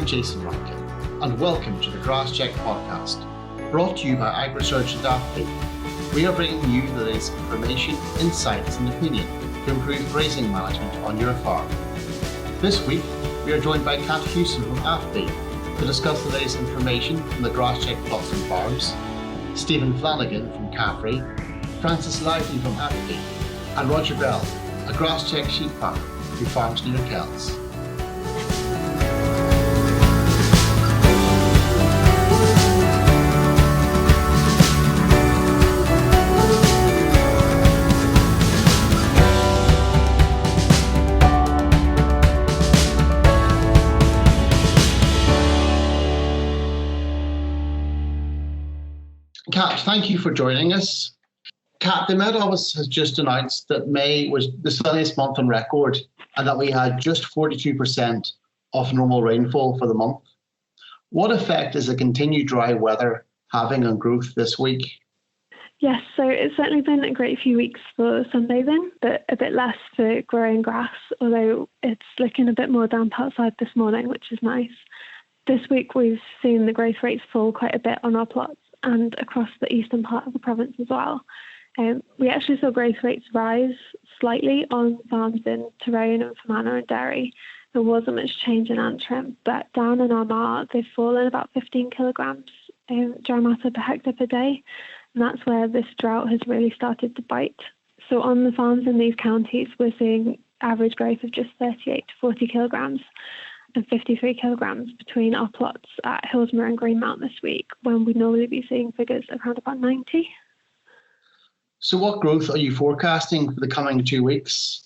Jason Rankin, and welcome to the GrassCheck podcast, brought to you by AgResearch and AFBI. We are bringing you the latest information, insights and opinion to improve grazing management on your farm. This week, we are joined by Kat Huson from AFBI to discuss the latest information from the GrassCheck plots and farms, Stephen Flanagan from CAFRE, Francis Lively from AFBI, and Roger Bell, a GrassCheck sheep farmer who farms near Kells. Kat, thank you for joining us. Kat, the Met Office has just announced that May was the sunniest month on record and that we had just 42% of normal rainfall for the month. What effect is the continued dry weather having on growth this week? Yes, so it's certainly been a great few weeks for sunbathing, but a bit less for growing grass, although it's looking a bit more damp outside this morning, which is nice. This week we've seen the growth rates fall quite a bit on our plots and across the eastern part of the province as well. We actually saw growth rates rise slightly on farms in Tyrone and Flanagan and Derry. There wasn't much change in Antrim, but down in Armagh, they've fallen about 15 kilograms dry matter per hectare per day, and that's where this drought has really started to bite. So on the farms in these counties, we're seeing average growth of just 38 to 40 kilograms and 53 kilograms between our plots at Hillsmere and Greenmount this week, when we'd normally be seeing figures around about 90. So what growth are you forecasting for the coming 2 weeks?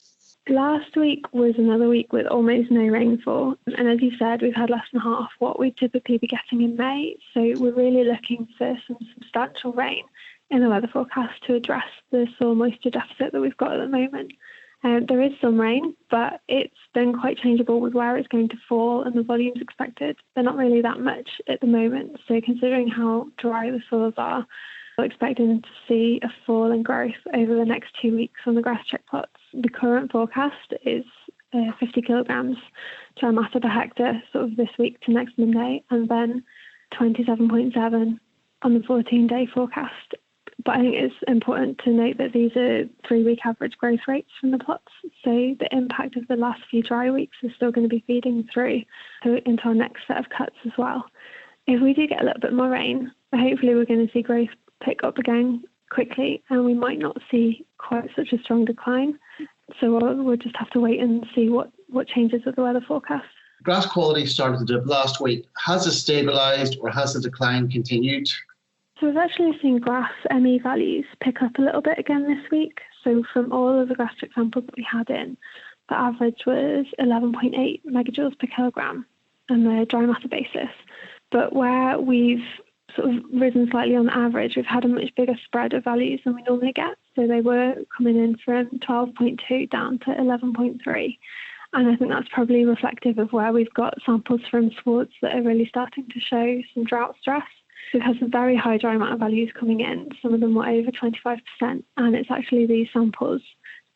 Last week was another week with almost no rainfall. And as you said, we've had less than half what we'd typically be getting in May. So we're really looking for some substantial rain in the weather forecast to address the soil moisture deficit that we've got at the moment. There is some rain, but it's been quite changeable with where it's going to fall and the volumes expected. They're not really that much at the moment. So considering how dry the soils are, we're expecting to see a fall in growth over the next 2 weeks on the GrassCheck plots. The current forecast is 50 kilograms dry matter per hectare sort of this week to next Monday, and then 27.7 on the 14-day forecast. But I think it's important to note that these are 3-week average growth rates from the plots. So the impact of the last few dry weeks is still going to be feeding through into our next set of cuts as well. If we do get a little bit more rain, hopefully we're going to see growth pick up again quickly, and we might not see quite such a strong decline. So we'll just have to wait and see what changes with the weather forecast. Grass quality started to dip last week. Has it stabilised or has the decline continued? So we've actually seen grass ME values pick up a little bit again this week. So from all of the GrassCheck samples that we had in, the average was 11.8 megajoules per kilogram on the dry matter basis. But where we've sort of risen slightly on average, we've had a much bigger spread of values than we normally get. So they were coming in from 12.2 down to 11.3. And I think that's probably reflective of where we've got samples from swards that are really starting to show some drought stress. We've had some very high dry matter values coming in. Some of them were over 25%. And it's actually these samples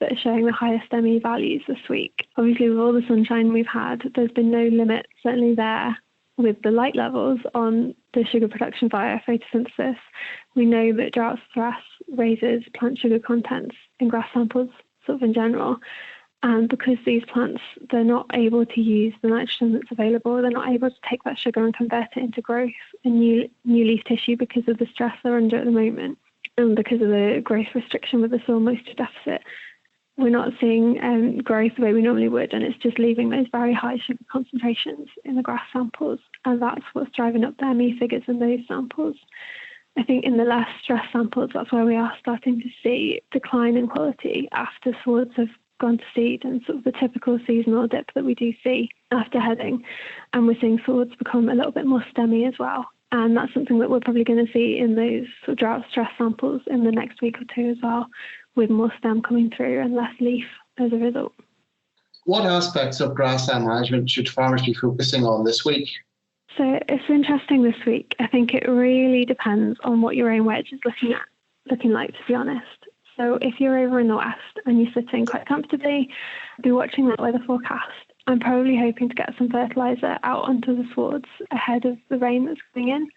that are showing the highest ME values this week. Obviously, with all the sunshine we've had, there's been no limit, certainly there, with the light levels on the sugar production via photosynthesis. We know that drought stress raises plant sugar contents in grass samples, sort of in general. And because these plants, they're not able to use the nitrogen that's available, they're not able to take that sugar and convert it into growth and new leaf tissue because of the stress they're under at the moment. And because of the growth restriction with the soil moisture deficit, we're not seeing growth the way we normally would, and it's just leaving those very high sugar concentrations in the grass samples, and that's what's driving up the ME figures in those samples. I think in the less stress samples, that's where we are starting to see decline in quality after swards have gone to seed and sort of the typical seasonal dip that we do see after heading, and we're seeing swords become a little bit more stemmy as well. And that's something that we're probably going to see in those sort of drought stress samples in the next week or two as well, with more stem coming through and less leaf as a result. What aspects of grassland management should farmers be focusing on this week? So it's interesting this week. I think it really depends on what your own wedge is looking like, to be honest. So if you're over in the west and you're sitting quite comfortably, be watching that weather forecast I'm probably hoping to get some fertiliser out onto the swards ahead of the rain that's coming in.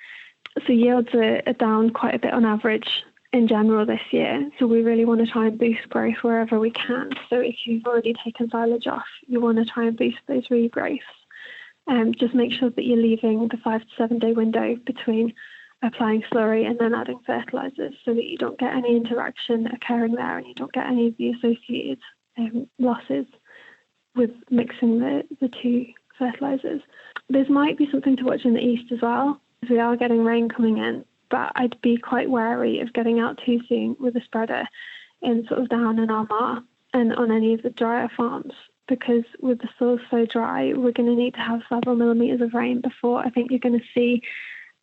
So yields are down quite a bit on average in general this year. So we really want to try and boost growth wherever we can. So if you've already taken silage off, you want to try and boost those regrowths. Just make sure that you're leaving the 5 to 7 day window between applying slurry and then adding fertilisers so that you don't get any interaction occurring there and you don't get any of the associated losses with mixing the two fertilisers. There might be something to watch in the east as well, as we are getting rain coming in, but I'd be quite wary of getting out too soon with a spreader in sort of Down and Armagh and on any of the drier farms, because with the soil so dry, we're going to need to have several millimetres of rain before I think you're going to see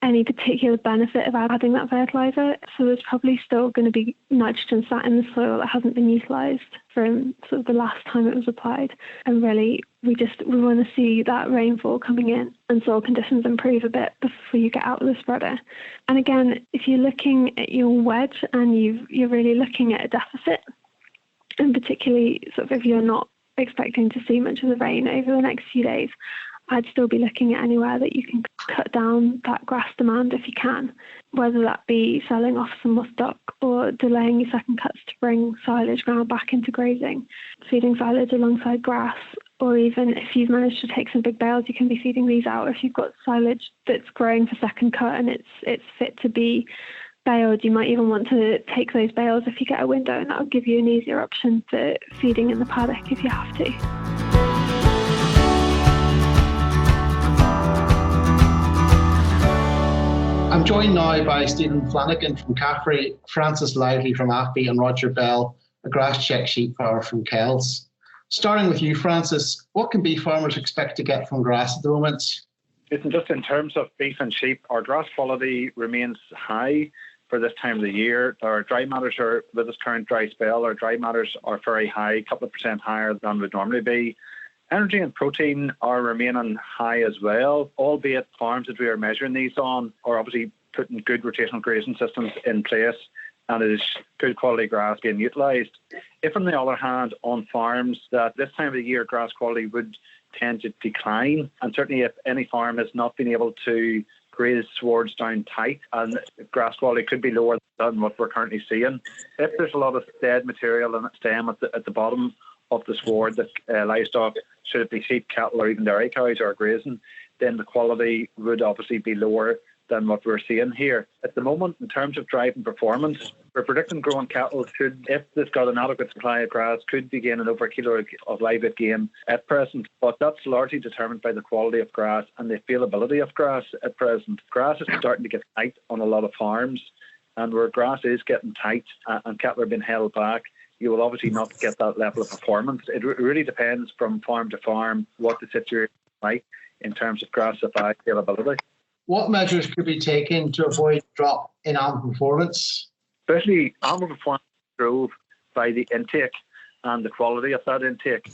any particular benefit of adding that fertiliser. So there's probably still going to be nitrogen sat in the soil that hasn't been utilised from sort of the last time it was applied. And really, we want to see that rainfall coming in and soil conditions improve a bit before you get out of the spreader. And again, if you're looking at your wedge and you're really looking at a deficit, and particularly sort of if you're not expecting to see much of the rain over the next few days, I'd still be looking at anywhere that you can cut down that grass demand if you can, whether that be selling off some mustock or delaying your second cuts to bring silage ground back into grazing, feeding silage alongside grass, or even if you've managed to take some big bales, you can be feeding these out. If you've got silage that's growing for second cut and it's fit to be baled, you might even want to take those bales if you get a window, and that'll give you an easier option for feeding in the paddock if you have to. I'm joined now by Stephen Flanagan from CAFRE, Francis Lively from AFBI and Roger Bell, a GrassCheck sheep farmer from Kells. Starting with you, Francis, what can beef farmers expect to get from grass at the moment? Listen, just in terms of beef and sheep, our grass quality remains high for this time of the year. Our dry matters are, with this current dry spell, our dry matters are very high, a couple of percent higher than would normally be. Energy and protein are remaining high as well, albeit farms that we are measuring these on are obviously putting good rotational grazing systems in place, and it is good quality grass being utilised. If, on the other hand, on farms that this time of the year grass quality would tend to decline, and certainly if any farm has not been able to graze swards down tight and grass quality could be lower than what we're currently seeing. If there's a lot of dead material and stem at the bottom of the sward that livestock, should it be sheep, cattle or even dairy cows are grazing, then the quality would obviously be lower than what we're seeing here. At the moment, in terms of driving performance, we're predicting growing cattle should, if they've got an adequate supply of grass, could be gaining over a kilo of live weight gain at present. But that's largely determined by the quality of grass and the availability of grass at present. Grass is starting to get tight on a lot of farms, and where grass is getting tight and cattle are being held back, you will obviously not get that level of performance. It really depends from farm to farm what the situation is like in terms of grass supply availability. What measures could be taken to avoid drop in animal performance? Especially animal performance drove by the intake and the quality of that intake.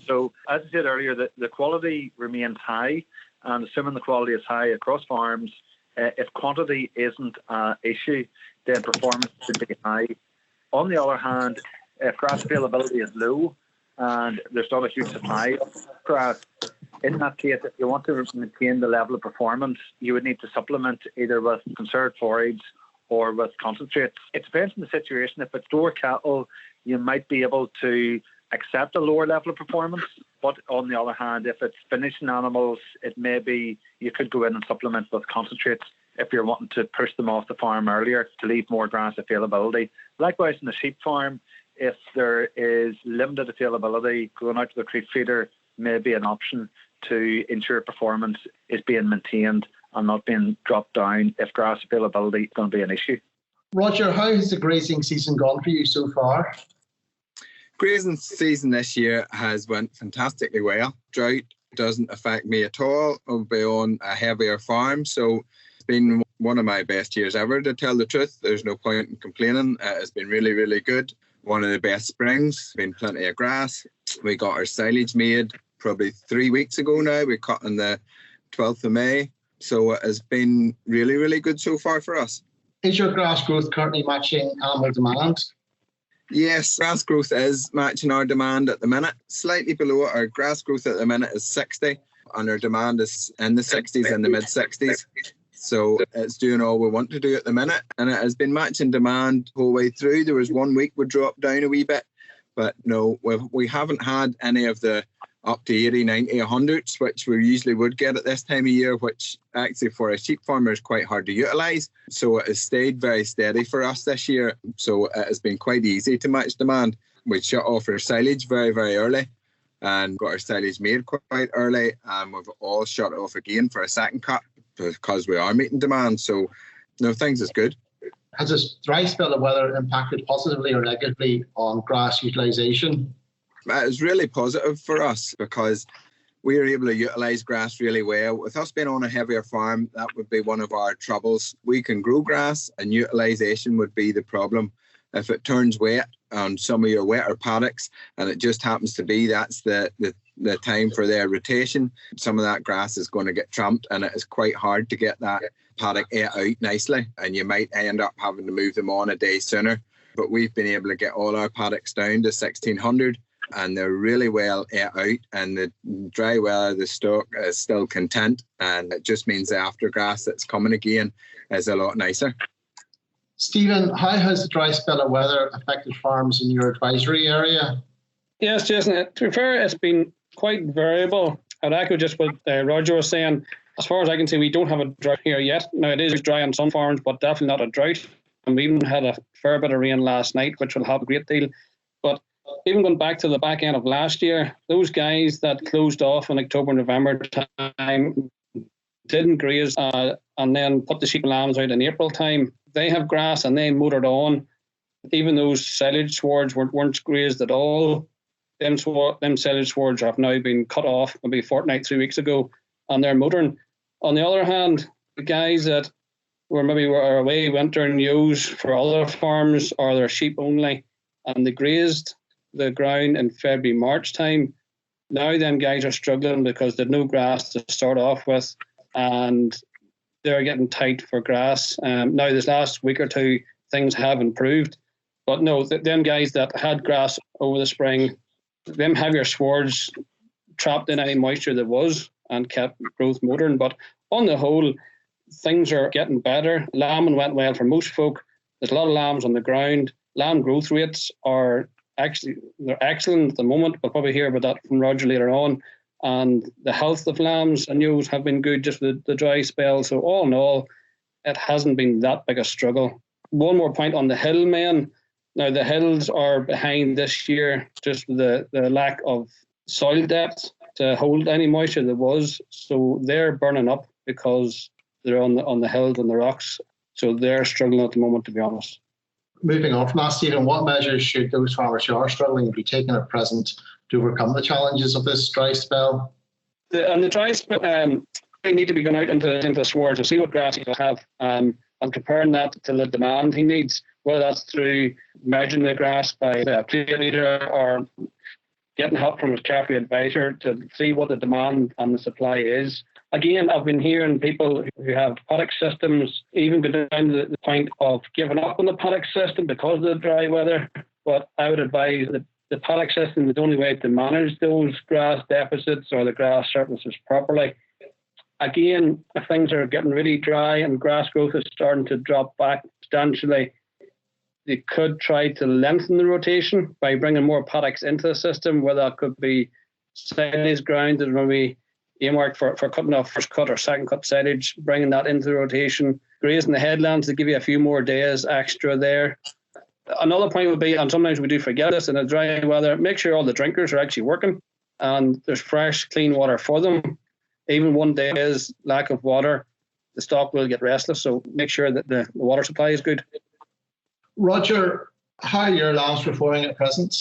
So as I said earlier, the quality remains high, and assuming the quality is high across farms, if quantity isn't an issue, then performance should be high. On the other hand, if grass availability is low and there's not a huge supply of grass, in that case, if you want to maintain the level of performance, you would need to supplement either with conserved forage or with concentrates. It depends on the situation. If it's store cattle, you might be able to accept a lower level of performance. But on the other hand, if it's finishing animals, it may be you could go in and supplement with concentrates if you're wanting to push them off the farm earlier to leave more grass availability. Likewise, in the sheep farm, if there is limited availability, going out to the creek feeder may be an option to ensure performance is being maintained and not being dropped down if grass availability is going to be an issue. Roger, how has the grazing season gone for you so far? Grazing season this year has went fantastically well. Drought doesn't affect me at all. I'll be on a heavier farm, so it's been one of my best years ever, to tell the truth. There's no point in complaining. It's been really, really good. One of the best springs. Been plenty of grass. We got our silage made probably 3 weeks ago now. We cut on the 12th of May. So it has been really, really good so far for us. Is your grass growth currently matching animal demand? Yes, grass growth is matching our demand at the minute. Slightly below it. Our grass growth at the minute is 60 and our demand is in the 60s and the mid 60s. So it's doing all we want to do at the minute, and it has been matching demand the whole way through. There was 1 week we dropped down a wee bit, but no, we haven't had any of the up to 80, 90, 100s, which we usually would get at this time of year, which actually for a sheep farmer is quite hard to utilise. So it has stayed very steady for us this year. So it has been quite easy to match demand. We shut off our silage very, very early and got our silage made quite early, and we've all shut it off again for a second cut because we are meeting demand. So no, things is good. Has this dry spell of weather impacted positively or negatively on grass utilisation? It was really positive for us because we were able to utilise grass really well. With us being on a heavier farm, that would be one of our troubles. We can grow grass and utilisation would be the problem. If it turns wet on some of your wetter paddocks, and it just happens to be that's the time for their rotation, some of that grass is going to get tramped, and it is quite hard to get that paddock ate out nicely, and you might end up having to move them on a day sooner. But we've been able to get all our paddocks down to 1600, and they're really well ate out, and the dry weather, the stock is still content, and it just means the aftergrass that's coming again is a lot nicer. Stephen, how has the dry spell of weather affected farms in your advisory area? Yes, Jason, to be fair, it's been quite variable. I'd echo just what Roger was saying. As far as I can see, we don't have a drought here yet. Now, it is dry on some farms, but definitely not a drought. And we even had a fair bit of rain last night, which will help a great deal. But even going back to the back end of last year, those guys that closed off in October, November time didn't graze and then put the sheep and lambs out in April time. They have grass and they motored on. Even those silage swards weren't grazed at all. Them silage swards have now been cut off maybe a fortnight, 3 weeks ago, and they're motoring. On the other hand, the guys that were away wintering ewes for other farms or their sheep only, and they grazed the ground in February, March time, now them guys are struggling because they've no grass to start off with, and they're getting tight for grass. Now, this last week or two, things have improved. But no, them guys that had grass over the spring, them heavier swards trapped in any moisture there was and kept growth motoring. But on the whole, things are getting better. Lambing went well for most folk. There's a lot of lambs on the ground. Lamb growth rates are they're excellent at the moment. We'll probably hear about that from Roger later on. And the health of lambs and ewes have been good just with the dry spell. So all in all, it hasn't been that big a struggle. One more point on the hill men. Now, the hills are behind this year just with the lack of soil depth to hold any moisture there was. So they're burning up because they're on the hills and the rocks. So they're struggling at the moment, to be honest. Moving on from that, Stephen, what measures should those farmers who are struggling be taking at present to overcome the challenges of this dry spell? The dry spell, they need to be going out into the swards to see what grass he will have and comparing that to the demand he needs, whether that's through measuring the grass by a plate meter or getting help from his CAFRE advisor to see what the demand and the supply is. Again, I've been hearing people who have paddock systems even go down to the point of giving up on the paddock system because of the dry weather. But I would advise that the paddock system is the only way to manage those grass deficits or the grass surpluses properly. Again, if things are getting really dry and grass growth is starting to drop back substantially, they could try to lengthen the rotation by bringing more paddocks into the system, whether that could be silage ground that maybe earmarked for cutting off first cut or second cut silage, bringing that into the rotation, grazing the headlands to give you a few more days extra there. Another point would be, and sometimes we do forget this in the dry weather, make sure all the drinkers are actually working and there's fresh, clean water for them. Even 1 day's lack of water, the stock will get restless, so make sure that the water supply is good. Roger, how are your lambs performing at present?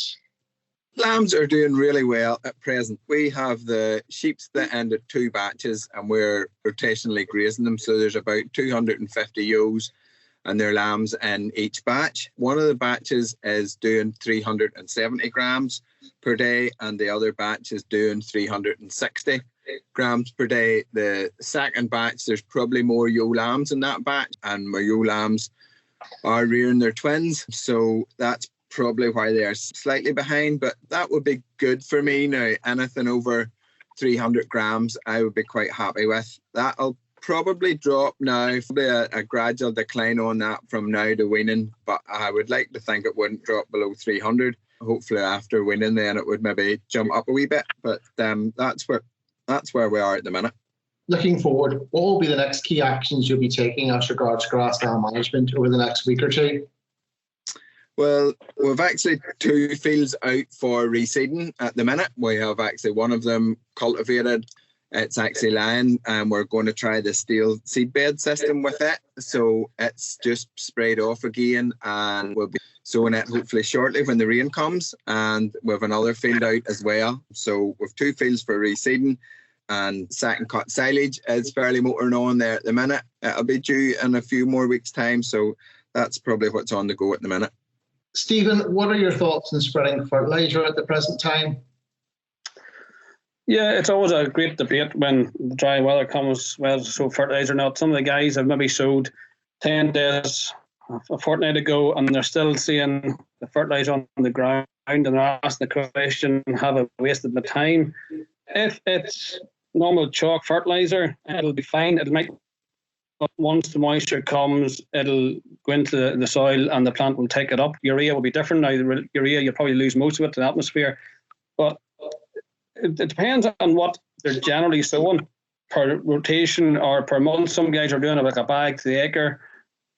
Lambs are doing really well at present. We have the sheep split into 2 batches and we're rotationally grazing them. So there's about 250 ewes and their lambs in each batch. One of the batches is doing 370 grams per day and the other batch is doing 360 grams per day. The second batch, there's probably more ewe lambs in that batch and my ewe lambs are rearing their twins. So that's probably why they are slightly behind, but that would be good for me now. Anything over 300 grams, I would be quite happy with. That'll probably drop now, probably a gradual decline on that from now to weaning, but I would like to think it wouldn't drop below 300. Hopefully after weaning then it would maybe jump up a wee bit, but that's where we are at the minute. Looking forward, what will be the next key actions you'll be taking as regards grassland management over the next week or two? Well, we've actually 2 fields out for reseeding at the minute. We have actually one of them cultivated. It's actually lying, and we're going to try the steel seedbed system with it. So it's just sprayed off again, and we'll be sowing it hopefully shortly when the rain comes. And we have another field out as well. So we've 2 fields for reseeding, and second cut silage is fairly motoring on there at the minute. It'll be due in a few more weeks' time. So that's probably what's on the go at the minute. Stephen, what are your thoughts on spreading fertiliser at the present time? Yeah, it's always a great debate when the dry weather comes, whether to sow fertiliser or not. Some of the guys have maybe sowed 10 days, a fortnight ago, and they're still seeing the fertiliser on the ground, and they're asking the question, have I wasted my time? If it's normal chalk fertiliser, it'll be fine. It might, but once the moisture comes, it'll go into the soil and the plant will take it up. Urea will be different. Now, the urea, you'll probably lose most of it to the atmosphere, but it depends on what they're generally sowing per rotation or per month. Some guys are doing it like a bag to the acre.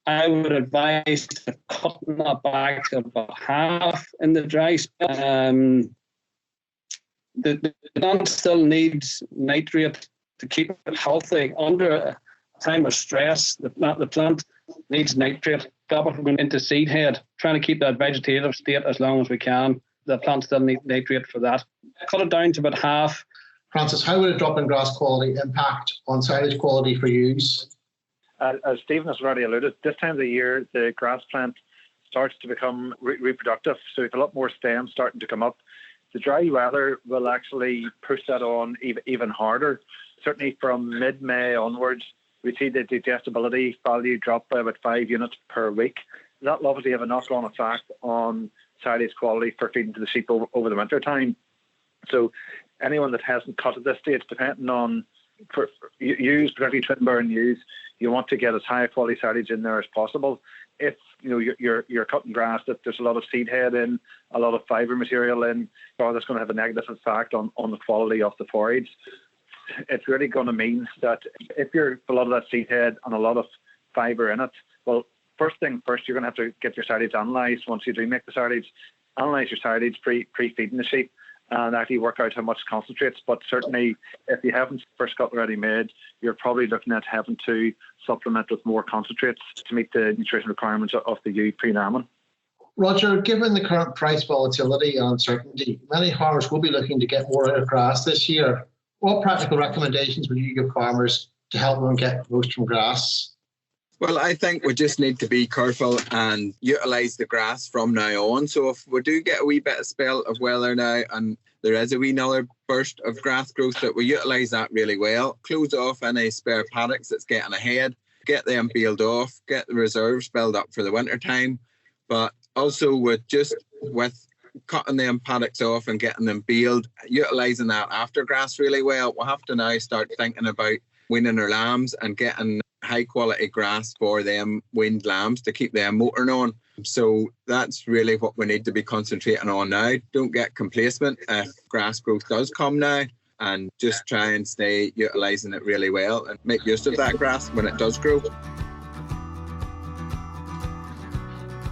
I would advise cutting that back to about half in the dry spell. The plant still needs nitrate to keep it healthy. Under a time of stress, the plant needs nitrate. Stop it from going into seed head, trying to keep that vegetative state as long as we can. The plant still needs nitrate for that. Cut it down to about half. Francis, how would a drop in grass quality impact on silage quality for use? As Stephen has already alluded, this time of the year, the grass plant starts to become reproductive. So it's a lot more stems starting to come up. The dry weather will actually push that on even harder. Certainly from mid-May onwards, we see the digestibility value drop by about 5 units per week. That will obviously have a knock-on effect on silage quality for feeding to the sheep over the winter time. So anyone that hasn't cut at this stage, depending on for ewes, particularly twin burn ewes, you want to get as high quality silage in there as possible. If you're cutting grass that there's a lot of seed head in, a lot of fibre material in, or that's going to have a negative effect on the quality of the forage. It's really going to mean that if you're a lot of that seed head and a lot of fibre in it, well, first thing first, you're going to have to get your silage analysed. Once you do make the silage, analyse your silage pre-feeding the sheep and actually work out how much concentrates. But certainly, if you haven't first cut already made, you're probably looking at having to supplement with more concentrates to meet the nutrition requirements of the ewe pre-lambing. Roger, given the current price volatility and uncertainty, many farmers will be looking to get more out of grass this year. What practical recommendations would you give farmers to help them get the most from grass? Well, I think we just need to be careful and utilise the grass from now on. So if we do get a wee bit of spell of weather now and there is a wee another burst of grass growth, that we utilise that really well. Close off any spare paddocks that's getting ahead, get them peeled off, get the reserves built up for the winter time. But also with cutting them paddocks off and getting them peeled, utilising that after grass really well, we'll have to now start thinking about weaning our lambs and getting high quality grass for them weaned lambs to keep them motoring on. So that's really what we need to be concentrating on now. Don't get complacent if grass growth does come now, and just try and stay utilising it really well and make use of that grass when it does grow.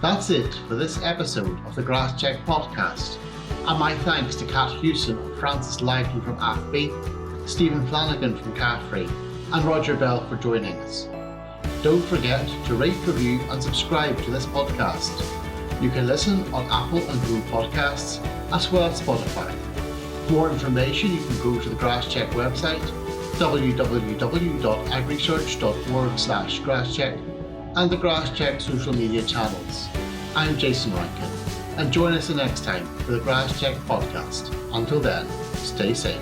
That's it for this episode of the GrassCheck podcast. And my thanks to Kat Huson and Francis Lively from AFBI, Stephen Flanagan from CAFRE, and Roger Bell for joining us. Don't forget to rate, review and subscribe to this podcast. You can listen on Apple and Google Podcasts as well as Spotify. For more information, you can go to the GrassCheck website, www.agrisearch.org/GrassCheck, and the GrassCheck social media channels. I'm Jason Rankin, and join us the next time for the GrassCheck podcast. Until then, stay safe.